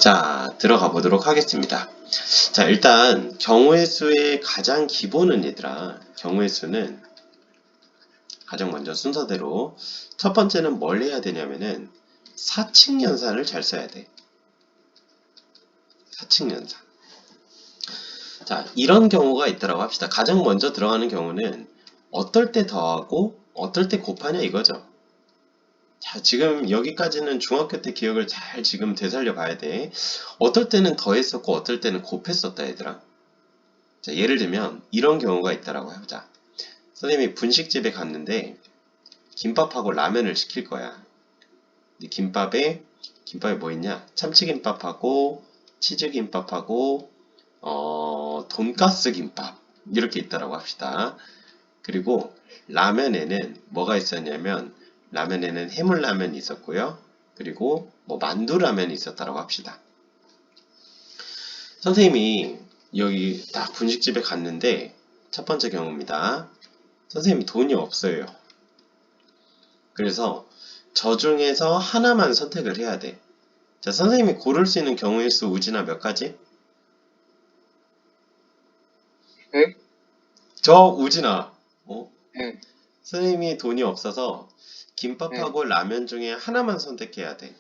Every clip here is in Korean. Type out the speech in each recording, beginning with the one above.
자, 들어가 보도록 하겠습니다. 자, 일단 경우의 수의 가장 기본은 얘들아, 경우의 수는 가장 먼저 순서대로 첫 번째는 뭘 해야 되냐면은 사칙연산을 잘 써야 돼. 사칙연산. 자, 이런 경우가 있다라고 합시다. 가장 먼저 들어가는 경우는 어떨 때 더하고 어떨 때 곱하냐 이거죠. 자, 지금 여기까지는 중학교 때 기억을 잘 지금 되살려 봐야 돼. 어떨 때는 더했었고 어떨 때는 곱했었다 얘들아. 자, 예를 들면 이런 경우가 있다라고 해보자. 선생님이 분식집에 갔는데 김밥하고 라면을 시킬 거야. 근데 김밥에 뭐 있냐? 참치김밥하고 치즈김밥하고 돈가스 김밥 이렇게 있다라고 합시다. 그리고 라면에는 뭐가 있었냐면 라면에는 해물라면이 있었고요. 그리고 뭐 만두라면이 있었다라고 합시다. 선생님이 여기 딱 분식집에 갔는데 첫 번째 경우입니다. 선생님이 돈이 없어요. 그래서 저 중에서 하나만 선택을 해야 돼. 자, 선생님이 고를 수 있는 경우의 수 우진아 몇 가지? 네? 저 우진아, 네. 선생님이 돈이 없어서 김밥하고 네. 라면 중에 하나만 선택해야 돼.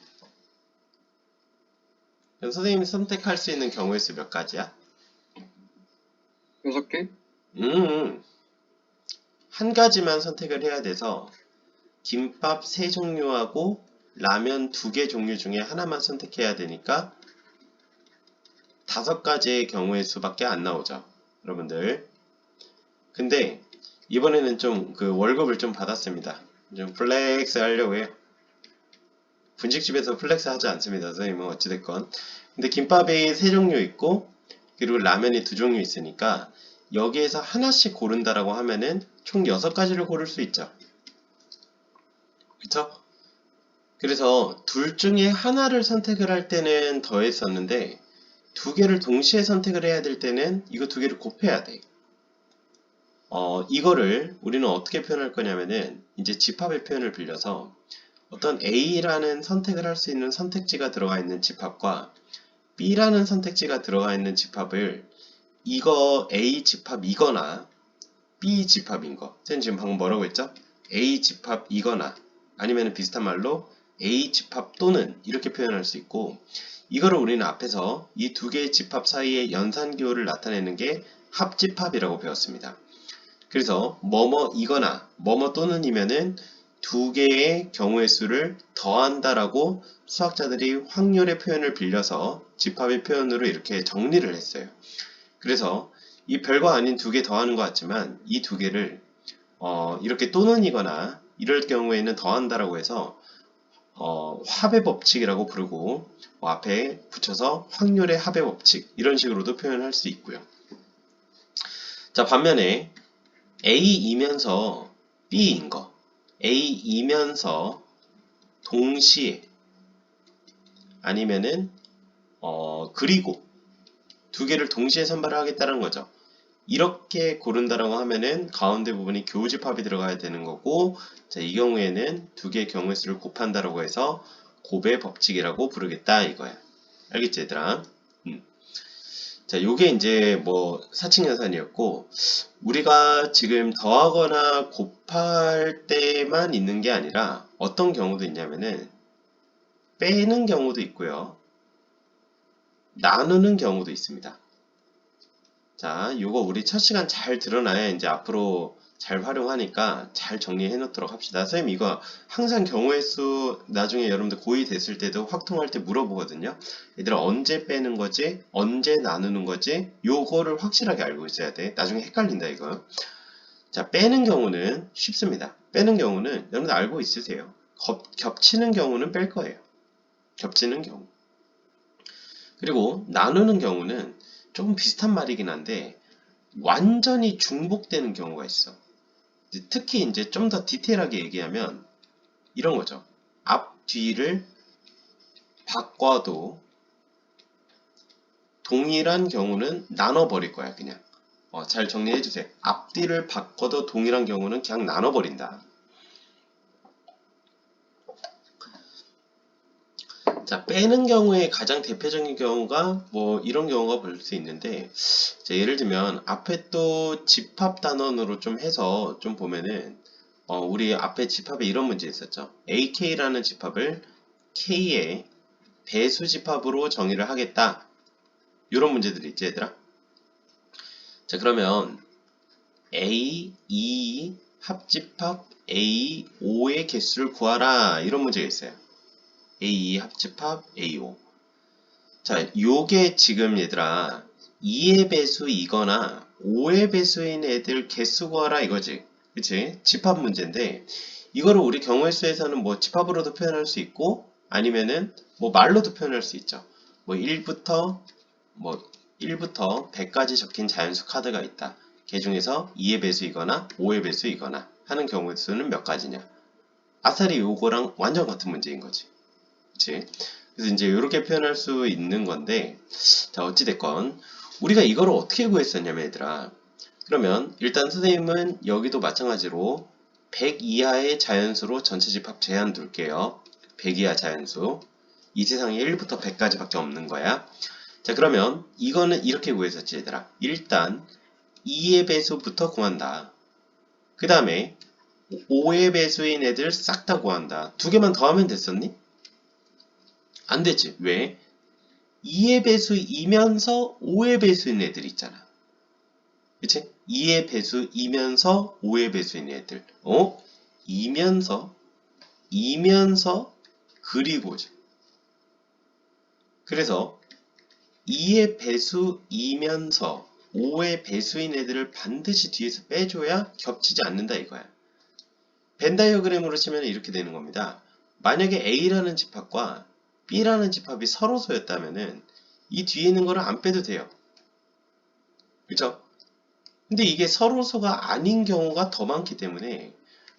그럼 선생님이 선택할 수 있는 경우의 수 몇 가지야? 6개? 한 가지만 선택을 해야 돼서 김밥 3종류하고 라면 2개 종류 중에 하나만 선택해야 되니까 5가지의 경우의 수밖에 안 나오죠. 여러분들. 근데 이번에는 좀 그 월급을 좀 받았습니다. 좀 플렉스 하려고 해요. 분식집에서 플렉스 하지 않습니다. 선생님은 어찌됐건. 근데 김밥이 3종류 있고 그리고 라면이 2종류 있으니까 여기에서 하나씩 고른다라고 하면은 총 6가지를 고를 수 있죠. 그쵸? 그래서 둘 중에 하나를 선택을 할 때는 더했었는데 2개를 동시에 선택을 해야 될 때는 이거 2개를 곱해야 돼. 이거를 우리는 어떻게 표현할 거냐면은 이제 집합의 표현을 빌려서 어떤 A라는 선택을 할 수 있는 선택지가 들어가 있는 집합과 B라는 선택지가 들어가 있는 집합을 이거 A 집합이거나 B 집합인 거. 쟤는 지금 방금 뭐라고 했죠? A 집합이거나 아니면 비슷한 말로 A 집합 또는 이렇게 표현할 수 있고 이거를 우리는 앞에서 이 2개의 집합 사이의 연산기호를 나타내는 게 합집합이라고 배웠습니다. 그래서 뭐뭐이거나 뭐뭐 또는이면은 2개의 경우의 수를 더한다라고 수학자들이 확률의 표현을 빌려서 집합의 표현으로 이렇게 정리를 했어요. 그래서 이 별거 아닌 2개 더하는 것 같지만 이 2개를 이렇게 또는이거나 이럴 경우에는 더한다라고 해서 합의 법칙이라고 부르고 앞에 붙여서 확률의 합의 법칙 이런 식으로도 표현할 수 있고요. 자, 반면에 A이면서 B인 거, A이면서 동시에 아니면은 그리고 2개를 동시에 선발을 하겠다는 거죠. 이렇게 고른다라고 하면은 가운데 부분이 교집합이 들어가야 되는 거고, 자, 이 경우에는 2개의 경우의 수를 곱한다라고 해서 곱의 법칙이라고 부르겠다 이거야. 알겠지 얘들아? 자, 요게 이제 뭐 사칙연산이었고 우리가 지금 더하거나 곱할 때만 있는 게 아니라 어떤 경우도 있냐면은 빼는 경우도 있고요. 나누는 경우도 있습니다. 자, 요거 우리 첫 시간 잘 들어놔야 이제 앞으로 잘 활용하니까 잘 정리해 놓도록 합시다. 선생님 이거 항상 경우의 수 나중에 여러분들 고2 됐을 때도 확통할 때 물어보거든요. 얘들아 언제 빼는 거지? 언제 나누는 거지? 요거를 확실하게 알고 있어야 돼. 나중에 헷갈린다 이거. 자, 빼는 경우는 쉽습니다. 빼는 경우는 여러분들 알고 있으세요. 겹치는 경우는 뺄 거예요. 겹치는 경우. 그리고 나누는 경우는 조금 비슷한 말이긴 한데 완전히 중복되는 경우가 있어. 특히 이제 좀 더 디테일하게 얘기하면 이런 거죠. 앞, 뒤를 바꿔도 동일한 경우는 나눠버릴 거야, 그냥. 잘 정리해주세요. 앞뒤를 바꿔도 동일한 경우는 그냥 나눠버린다. 자, 빼는 경우에 가장 대표적인 경우가 뭐 이런 경우가 볼 수 있는데, 자, 예를 들면 앞에 또 집합 단원으로 좀 해서 좀 보면은 우리 앞에 집합에 이런 문제 있었죠. AK라는 집합을 K의 배수 집합으로 정의를 하겠다. 이런 문제들이 있지, 얘들아. 자, 그러면 A, 2 합집합 A, 5의 개수를 구하라. 이런 문제가 있어요. A, 2 합집합 A, 5. 자, 요게 지금 얘들아 2의 배수이거나 5의 배수인 애들 개수 구하라 이거지. 그치? 집합 문제인데 이거를 우리 경우의 수에서는 뭐 집합으로도 표현할 수 있고 아니면은 뭐 말로도 표현할 수 있죠. 뭐 1부터 100까지 적힌 자연수 카드가 있다. 그 중에서 2의 배수이거나 5의 배수이거나 하는 경우의 수는 몇 가지냐. 아싸리 요거랑 완전 같은 문제인 거지. 그치? 그래서 이제 이렇게 표현할 수 있는 건데, 자, 어찌됐건, 우리가 이거를 어떻게 구했었냐면, 얘들아. 그러면, 일단 선생님은 여기도 마찬가지로 100 이하의 자연수로 전체 집합 제한 둘게요. 100 이하 자연수. 이 세상에 1부터 100까지 밖에 없는 거야. 자, 그러면, 이거는 이렇게 구했었지, 얘들아. 일단, 2의 배수부터 구한다. 그 다음에, 5의 배수인 애들 싹 다 구한다. 두 개만 더 하면 됐었니? 안 되지. 왜? 2의 배수이면서 5의 배수인 애들 있잖아. 그치? 2의 배수이면서 5의 배수인 애들. 이면서, 그리고지. 그래서 2의 배수이면서 5의 배수인 애들을 반드시 뒤에서 빼줘야 겹치지 않는다 이거야. 벤 다이어그램으로 치면 이렇게 되는 겁니다. 만약에 A라는 집합과 B라는 집합이 서로소였다면은 이 뒤에 있는 거를 안 빼도 돼요. 그쵸? 근데 이게 서로소가 아닌 경우가 더 많기 때문에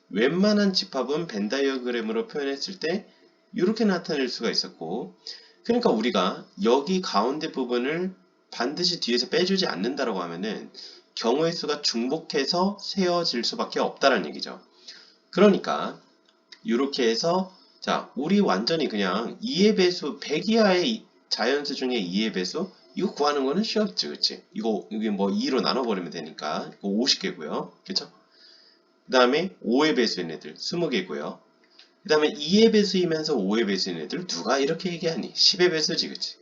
웬만한 집합은 벤 다이어그램으로 표현했을 때 이렇게 나타낼 수가 있었고, 그러니까 우리가 여기 가운데 부분을 반드시 뒤에서 빼주지 않는다라고 하면은 경우의 수가 중복해서 세어질 수밖에 없다라는 얘기죠. 그러니까 이렇게 해서 자, 우리 완전히 그냥 2의 배수 100 이하의 자연수 중에 2의 배수 이거 구하는 거는 쉬웠지, 그치? 이게 뭐 2로 나눠버리면 되니까 이거 50개고요, 그쵸? 그 다음에 5의 배수인 애들 20개고요. 그 다음에 2의 배수이면서 5의 배수인 애들 누가 이렇게 얘기하니? 10의 배수지, 그치?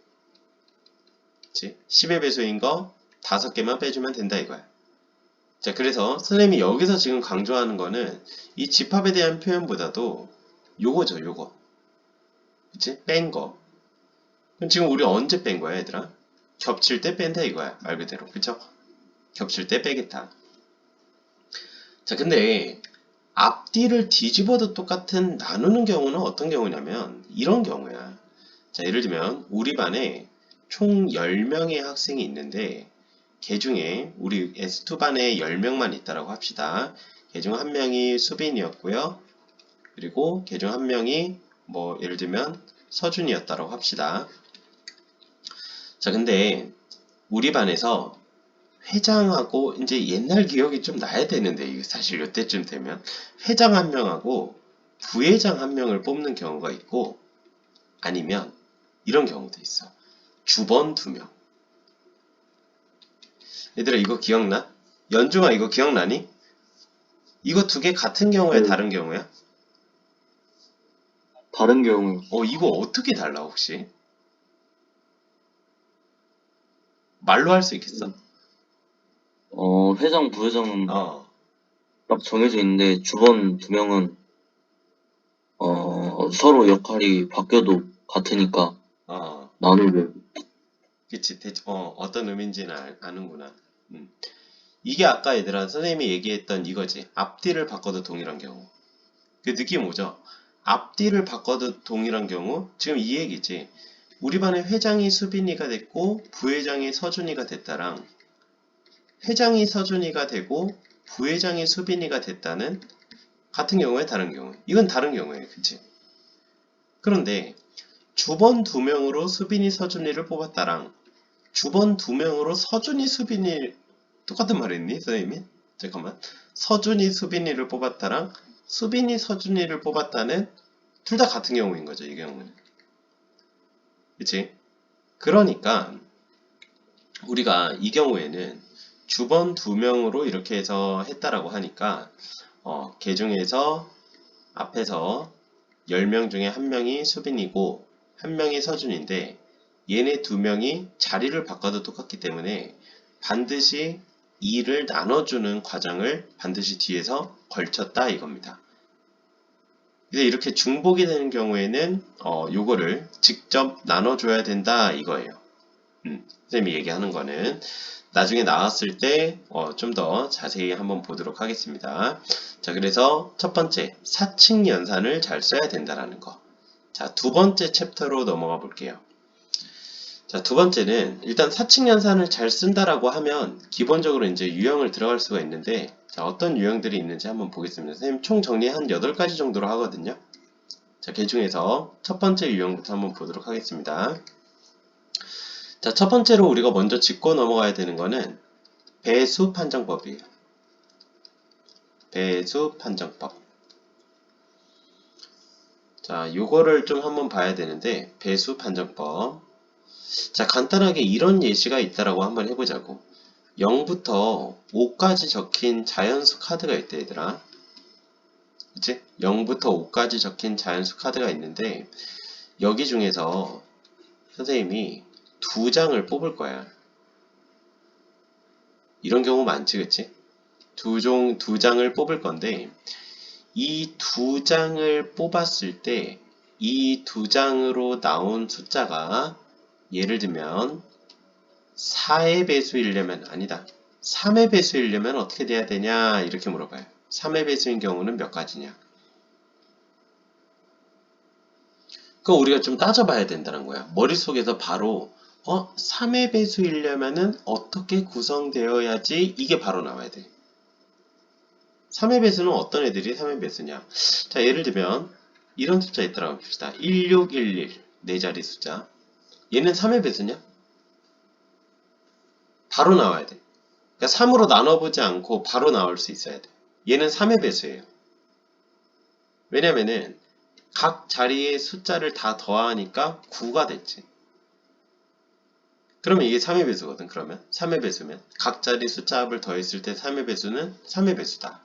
그치? 10의 배수인 거 5개만 빼주면 된다 이거야. 자, 그래서 선생님이 여기서 지금 강조하는 거는 이 집합에 대한 표현보다도 요거죠, 요거. 그치? 뺀 거. 그럼 지금 우리 언제 뺀 거야, 얘들아? 겹칠 때 뺀다 이거야, 말 그대로. 그쵸? 겹칠 때 빼겠다. 자, 근데 앞뒤를 뒤집어도 똑같은 나누는 경우는 어떤 경우냐면 이런 경우야. 자, 예를 들면 우리 반에 총 10명의 학생이 있는데 걔 중에 우리 S2반에 10명만 있다라고 합시다. 걔 중 한 명이 수빈이었고요. 그리고 걔 중 한 명이 뭐 예를 들면 서준이었다라고 합시다. 자, 근데 우리 반에서 회장하고 이제 옛날 기억이 좀 나야 되는데 이게 사실 이때쯤 되면 회장 한 명하고 부회장 한 명을 뽑는 경우가 있고 아니면 이런 경우도 있어. 주번 2명. 얘들아 이거 기억나? 연중아 이거 기억나니? 이거 두 개 같은 경우야 네, 다른 경우야? 다른 경우, 이거 어떻게 달라 혹시? 말로 할 수 있겠어? 회장, 부회장은 어, 딱 정해져 있는데, 주번 2명은, 서로 역할이 바뀌어도 같으니까, 어, 나누고, 그치. 어떤 의미인지는 아는구나. 이게 아까 얘들아 선생님이 얘기했던 이거지. 앞뒤를 바꿔도 동일한 경우. 그 느낌 오죠? 앞뒤를 바꿔도 동일한 경우 지금 이 얘기지. 우리 반의 회장이 수빈이가 됐고 부회장이 서준이가 됐다랑 회장이 서준이가 되고 부회장이 수빈이가 됐다는 같은 경우에 다른 경우. 이건 다른 경우예요. 그치? 그런데 주번 2명으로 수빈이 서준이를 뽑았다랑 주번 2명으로 서준이 수빈이 똑같은 말 했니 선생님이? 잠깐만. 서준이 수빈이를 뽑았다랑 수빈이 서준이를 뽑았다는 둘 다 같은 경우인 거죠. 이 경우는. 그치? 그러니까 우리가 이 경우에는 주번 2명으로 이렇게 해서 했다라고 하니까 걔 중에서 앞에서 10명 중에 1명이 수빈이고 1명이 서준인데 얘네 2명이 자리를 바꿔도 똑같기 때문에 반드시 일을 나눠주는 과정을 반드시 뒤에서 걸쳤다 이겁니다. 그래서 이렇게 중복이 되는 경우에는 요거를 직접 나눠줘야 된다 이거예요. 선생님이 얘기하는 거는 나중에 나왔을 때 좀 더 자세히 한번 보도록 하겠습니다. 자, 그래서 첫 번째 사칙 연산을 잘 써야 된다라는 거. 자, 두 번째 챕터로 넘어가 볼게요. 자, 두 번째는 일단 사칙 연산을 잘 쓴다라고 하면 기본적으로 이제 유형을 들어갈 수가 있는데 자, 어떤 유형들이 있는지 한번 보겠습니다. 선생님 총 정리 한 8가지 정도로 하거든요. 자, 그 중에서 첫 번째 유형부터 한번 보도록 하겠습니다. 자, 첫 번째로 우리가 먼저 짚고 넘어가야 되는 거는 배수 판정법이에요. 배수 판정법. 자, 요거를 좀 한번 봐야 되는데 배수 판정법. 자, 간단하게 이런 예시가 있다라고 한번 해보자고. 0부터 5까지 적힌 자연수 카드가 있대, 얘들아. 그치? 0부터 5까지 적힌 자연수 카드가 있는데 여기 중에서 선생님이 2장을 뽑을 거야. 이런 경우 많지, 그치? 두 장을 뽑을 건데 이 2장을 뽑았을 때 이 2장으로 나온 숫자가 예를 들면 4의 배수이려면 아니다. 3의 배수이려면 어떻게 돼야 되냐 이렇게 물어봐요. 3의 배수인 경우는 몇 가지냐? 그거 우리가 좀 따져봐야 된다는 거야. 머릿속에서 바로 3의 배수이려면은 어떻게 구성되어야지 이게 바로 나와야 돼. 3의 배수는 어떤 애들이 3의 배수냐? 자, 예를 들면 이런 숫자 있다라고 봅시다. 1611 4자리 숫자. 얘는 3의 배수냐? 바로 나와야 돼. 그러니까 3으로 나눠보지 않고 바로 나올 수 있어야 돼. 얘는 3의 배수예요. 왜냐면은 각 자리의 숫자를 다 더하니까 9가 됐지. 그러면 이게 3의 배수거든. 그러면 3의 배수면 각 자리 숫자 합을 더했을 때 3의 배수는 3의 배수다.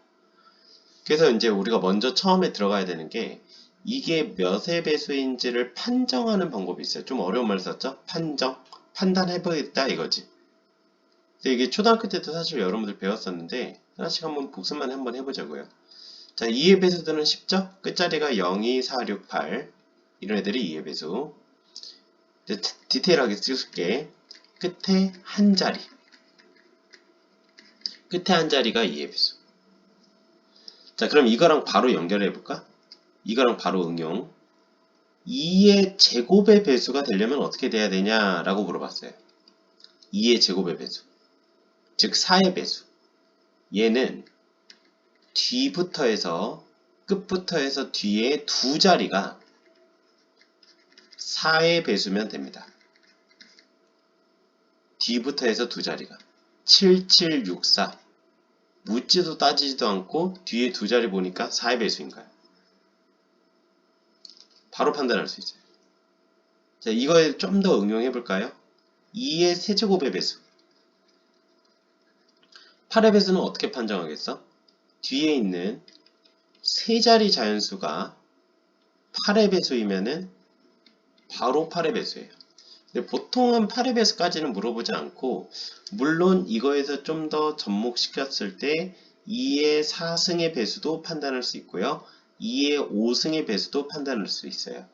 그래서 이제 우리가 먼저 처음에 들어가야 되는 게 이게 몇의 배수인지를 판정하는 방법이 있어요. 좀 어려운 말 썼죠? 판단해보겠다 이거지. 근데 이게 초등학교 때도 사실 여러분들 배웠었는데 하나씩 한번 복습만 한번 해보자고요. 자, 2의 배수들은 쉽죠? 끝자리가 0, 2, 4, 6, 8 이런 애들이 2의 배수. 이제 디테일하게 쓸게. 끝에 한 자리. 끝에 한 자리가 2의 배수. 자, 그럼 이거랑 바로 연결해 볼까? 이거랑 바로 응용. 2의 제곱의 배수가 되려면 어떻게 돼야 되냐라고 물어봤어요. 2의 제곱의 배수. 즉 4의 배수. 얘는 뒤부터 해서 끝부터 해서 뒤에 두 자리가 4의 배수면 됩니다. 뒤부터 해서 두 자리가 7764 묻지도 따지지도 않고 뒤에 두 자리 보니까 4의 배수인가요? 바로 판단할 수 있어요. 자, 이거에 좀 더 응용해 볼까요? 2의 세제곱의 배수. 8의 배수는 어떻게 판정하겠어? 뒤에 있는 세 자리 자연수가 8의 배수이면은 바로 8의 배수예요. 근데 보통은 8의 배수까지는 물어보지 않고 물론 이거에서 좀 더 접목시켰을 때 2의 4승의 배수도 판단할 수 있고요. 2의 5승의 배수도 판단할 수 있어요.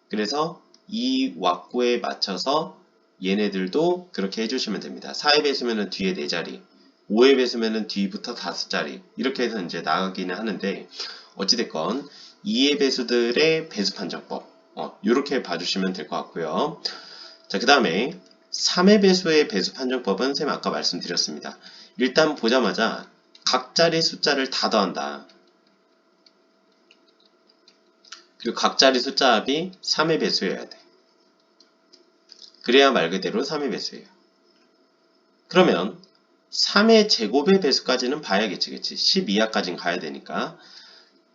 그래서 이 왁구에 맞춰서 얘네들도 그렇게 해주시면 됩니다. 4의 배수면은 뒤에 4자리, 5의 배수면은 뒤부터 5자리 이렇게 해서 이제 나가기는 하는데 어찌됐건 2의 배수들의 배수 판정법 이렇게 봐주시면 될 것 같고요. 자, 그 다음에 3의 배수의 배수 판정법은 쌤 아까 말씀드렸습니다. 일단 보자마자 각 자리 숫자를 다 더한다. 그리고 각 자리 숫자 합이 3의 배수여야 돼. 그래야 말 그대로 3의 배수예요. 그러면 3의 제곱의 배수까지는 봐야겠지, 그치? 12하까지는 가야 되니까.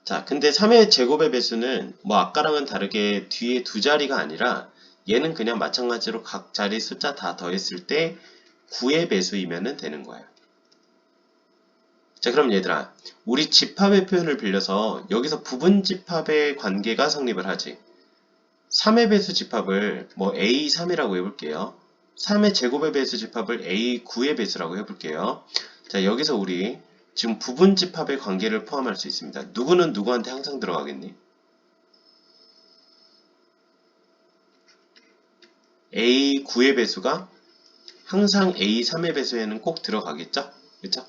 자, 근데 3의 제곱의 배수는 뭐 아까랑은 다르게 뒤에 두 자리가 아니라 얘는 그냥 마찬가지로 각 자리 숫자 다 더했을 때 9의 배수이면 되는 거예요. 자, 그럼 얘들아, 우리 집합의 표현을 빌려서 여기서 부분 집합의 관계가 성립을 하지. 3의 배수 집합을 뭐 A3이라고 해볼게요. 3의 제곱의 배수 집합을 A9의 배수라고 해볼게요. 자, 여기서 우리 지금 부분 집합의 관계를 포함할 수 있습니다. 누구는 누구한테 항상 들어가겠니? A9의 배수가 항상 A3의 배수에는 꼭 들어가겠죠? 그쵸?